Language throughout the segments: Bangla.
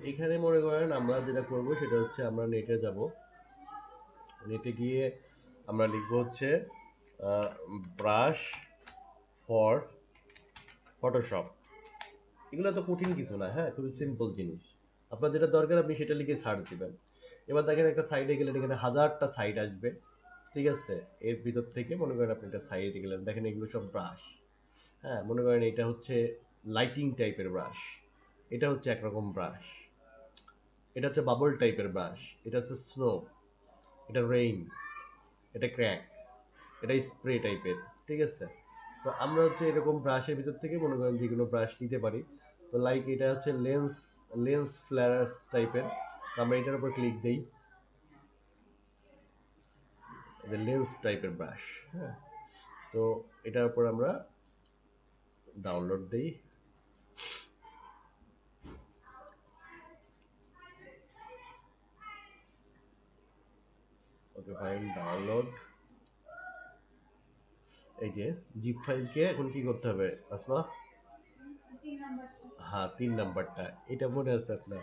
এখানে মনে করেন আমরা যেটা করব সেটা হচ্ছে আমরা নেটে যাব, নেটে গিয়ে আমরা লিখবো হচ্ছে ব্রাশ ফর ফটোশপ। এগুলো তো কঠিন কিছু না, হ্যাঁ খুবই সিম্পল জিনিস। আপনার যেটা দরকার আপনি সেটা লিখে সার্চ দিবেন। এবার দেখেন একটা সাইডে গেলে এখানে হাজারটা সাইট আসবে, ঠিক আছে? এর ভিতর থেকে মনে করেন আপনি একটা সাইডে গেলেন, দেখেন এগুলো সব ব্রাশ। হ্যাঁ মনে করেন এটা হচ্ছে লাইটিং টাইপের ব্রাশ, এটা হচ্ছে একরকম ব্রাশ, এটা হচ্ছে বাবল টাইপের ব্রাশ, এটা হচ্ছে স্নো, এটা রেইন, এটা ক্র্যাক, এটা স্প্রে টাইপের, ঠিক আছে? তো আমরা হচ্ছে এরকম ব্রাশের ভিতর থেকে মনে করেন যে কোনো ব্রাশ নিতে পারি। তো লাইক এটা হচ্ছে লেন্স লেন্স ফ্ল্যাশ টাইপের, আমরা এটার উপর ক্লিক দেই, লেন্স টাইপের ব্রাশ। হ্যাঁ তো এটার উপর আমরা ডাউনলোড দেই, ওকে ফাইন ডাউনলোড। এই যে জিপ ফাইলকে এখন কি করতে হবে আসমা? হ্যাঁ 3 নাম্বারটা, এটা মনে আছে আপনার?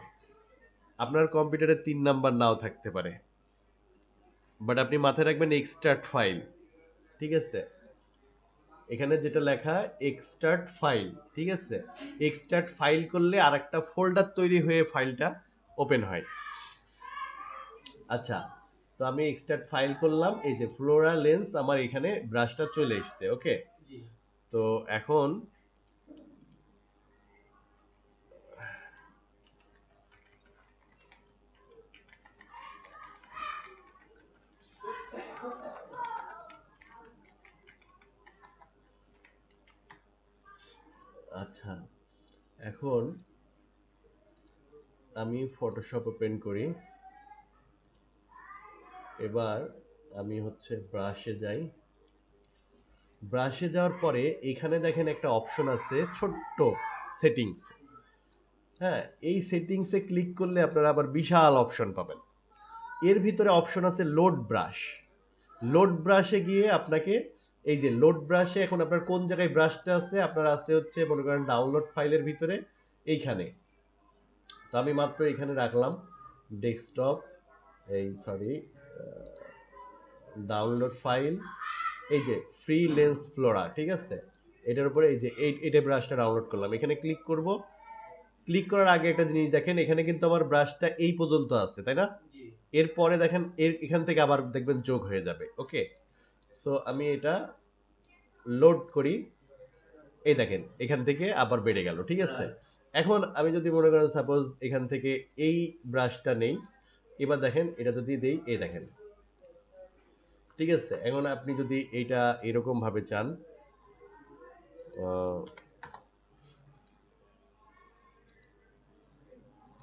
আপনার কম্পিউটারে 3 নাম্বার নাও থাকতে পারে, বাট আপনি মাথায় রাখবেন এক্সট্রাক্ট ফাইল, ঠিক আছে? এখানে যেটা লেখা এক্সট্রাক্ট ফাইল, ঠিক আছে? এক্সট্রাক্ট ফাইল করলে আরেকটা ফোল্ডার তৈরি হয়ে ফাইলটা ওপেন হয়। আচ্ছা, তো আমি এক্সট্রাক্ট ফাইল করলাম, এই যে ফ্লোরা লেন্স আমার এখানে ব্রাশটা চলে এসেছে, ওকে? তো এখন আচ্ছা, এখন আমি ফটোশপ ওপেন করি। এবার আমি হচ্ছে ব্রাশে যাই, ব্রাশে যাওয়ার পরে এখানে দেখেন একটা অপশন আছে ছোট্ট সেটিংস। হ্যাঁ এই সেটিংসে ক্লিক করলে আপনারা আবার বিশাল অপশন পাবেন। এর ভিতরে অপশন আছে লোড ব্রাশ। লোড ব্রাশে গিয়ে আপনাকে এই যে লোড ব্রাশে এখন আপনার কোন জায়গায় ব্রাশটা আছে, আপনার আছে হচ্ছে মনে করেন ডাউনলোড ফাইলের ভিতরে এইখানে। তো আমি মাত্র এখানে রাখলাম ডেস্কটপ, এই সরি ডাউনলোড ফাইল, এই যে ফ্রি লেন্স ফ্লোরা, ঠিক আছে? এটার উপরে এই যে এইটা ব্রাশটা ডাউনলোড করলাম, এখানে ক্লিক করব। ক্লিক করার আগে একটা জিনিস দেখেন, এখানে কিন্তু আমার ব্রাশটা এই পর্যন্ত আছে, তাই না? এরপরে দেখেন এখান থেকে আবার দেখবেন যোগ হয়ে যাবে, ওকে? সো আমি এটা লোড করি, এই দেখেন এখান থেকে আবার বেড়ে গেল, ঠিক আছে? এখন আমি যদি মনে করেন সাপোজ এখান থেকে এই ব্রাশটা নেই, এবার দেখেন এটা যদি দেই, এই দেখেন, ঠিক আছে? এখন আপনি যদি এটা এরকম ভাবে চান,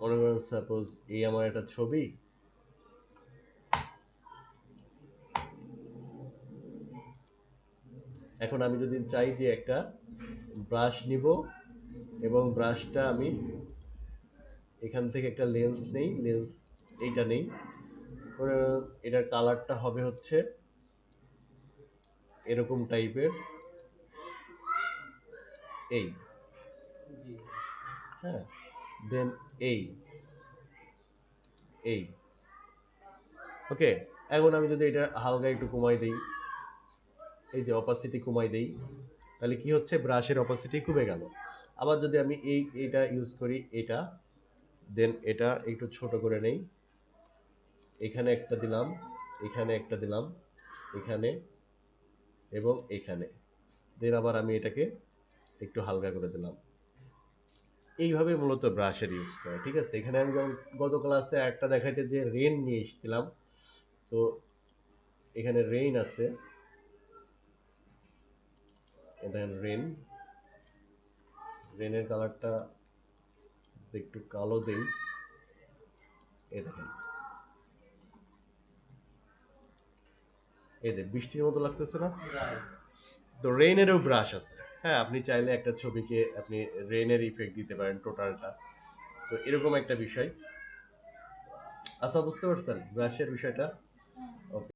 মনে করেন সাপোজ এই আমার একটা ছবি, এখন আমি যদি চাই যে একটা ব্রাশ নিব এবং ব্রাশটা আমি এখান থেকে একটা লেন্স নেই, লেন্স এইটা নেই, এটার কালারটা হবে হচ্ছে এরকম টাইপের, এই, হ্যাঁ দেন এই এই ওকে। এখন আমি যদি এটা হালকা একটু কমাই দেই, এই যে অপাসিটি কমাই দেই, তাহলে কি হচ্ছে ব্রাশের অপাসিটি কমে গেল। আবার যদি আমি এইটা ইউজ করি, এটা দেন এটা একটু ছোট করে নেই, এখানে একটা দিলাম, এখানে একটা দিলাম, এখানে এবং এখানে, দেন আবার আমি এটাকে একটু হালকা করে দিলাম। এইভাবে মূলত ব্রাশের ইউজ করে, ঠিক আছে? এখানে আমি যেমন গত ক্লাসে একটা দেখাইতে যে রেন নিয়ে এসেছিলাম, তো এখানে রেইন আছে, দেখেন রেন, রেনের কালারটা একটু কালো দেই, এই দেখেন, এই যে বৃষ্টির মতো লাগতেছে না? তো রেইনেরও ব্রাশ আছে, হ্যাঁ আপনি চাইলে একটা ছবিকে আপনি রেইনের ইফেক্ট দিতে পারেন টোটালটা। তো এরকম একটা বিষয়। আচ্ছা বুঝতে পারছেন ব্রাশের বিষয়টা? ওকে।